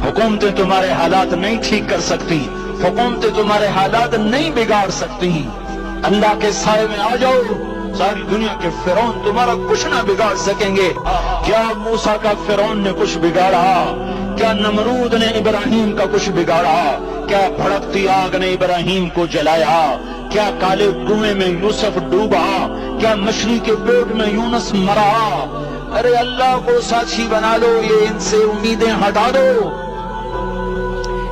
حکومتیں تمہارے حالات نہیں ٹھیک کر سکتی، حکومتیں تمہارے حالات نہیں بگاڑ سکتی، اللہ کے سائے میں آ جاؤ، ساری دنیا کے فرعون تمہارا کچھ نہ بگاڑ سکیں گے۔ کیا موسیٰ کا فرعون نے کچھ بگاڑا؟ کیا نمرود نے ابراہیم کا کچھ بگاڑا؟ کیا بھڑکتی آگ نے ابراہیم کو جلایا؟ کیا کالے کنویں میں یوسف ڈوبا؟ کیا مچھلی کے پیٹ میں یونس مرا؟ ارے اللہ کو ساتھی بنا لو، یہ ان سے امیدیں ہٹا دو۔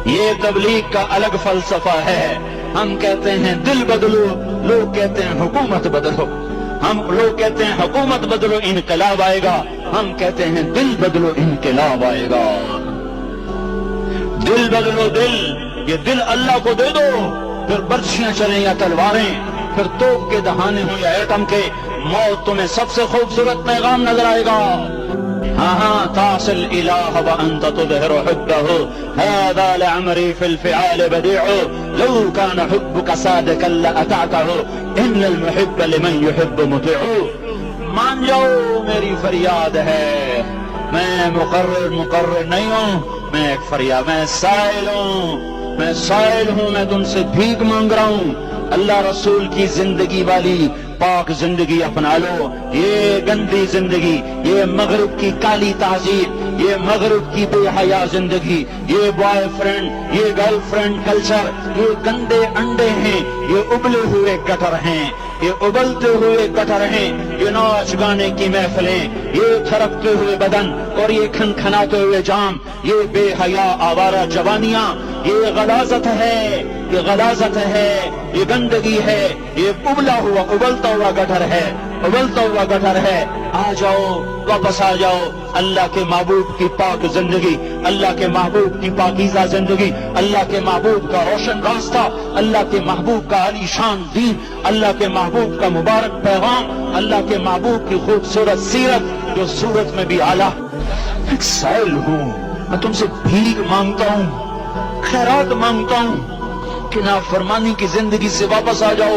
یہ تبلیغ کا الگ فلسفہ ہے۔ ہم کہتے ہیں دل بدلو، لوگ کہتے ہیں حکومت بدلو۔ ہم لوگ کہتے ہیں حکومت بدلو انقلاب آئے گا، ہم کہتے ہیں دل بدلو انقلاب آئے گا۔ دل بدلو، دل، یہ دل اللہ کو دے دو، پھر برچیاں چلیں یا تلواریں، پھر توپ کے دہانے ہوں یا ایٹم کے، موت تمہیں سب سے خوبصورت پیغام نظر آئے گا۔ ہاں تعص الالہ وانت تظہر حبہ، هذا لعمری فی الفعال بدیع، لو کان حبک صادقا لأطعتہ، ان المحب لمن يحب مطیع۔ مان جاؤ میری فریاد ہے، میں مقرر نہیں ہوں، میں ایک فریاد، میں سائل ہوں، میں تم سے بھیک مانگ رہا ہوں۔ اللہ رسول کی زندگی والی پاک زندگی اپنا لو، یہ گندی زندگی، یہ مغرب کی کالی تہذیب، یہ مغرب کی بے حیا زندگی، یہ بوائے فرینڈ، یہ گرل فرینڈ کلچر، یہ گندے انڈے ہیں، یہ ابلے ہوئے گٹر ہیں، یہ ابلتے ہوئے گٹر ہیں، یہ ناچ گانے کی محفلیں، یہ تھرکتے ہوئے بدن اور یہ کھنکھناتے ہوئے جام، یہ بے حیا آوارہ جوانیاں، یہ غلاظت ہے، یہ غلاظت ہے، یہ گندگی ہے، یہ ابلتا ہوا گٹر ہے، ابلتا ہوا گٹر ہے۔ آ جاؤ، واپس آ جاؤ، اللہ کے محبوب کی پاک زندگی، اللہ کے محبوب کی پاکیزہ زندگی، اللہ کے محبوب کا روشن راستہ، اللہ کے محبوب کا علی شان دین، اللہ کے محبوب کا مبارک پیغام، اللہ کے محبوب کی خوبصورت سیرت جو صورت میں بھی اعلیٰ۔ ایک سائل ہوں، میں تم سے بھیک مانگتا ہوں، خیرات مانگتا ہوں کہ نافرمانی کی زندگی سے واپس آ جاؤ۔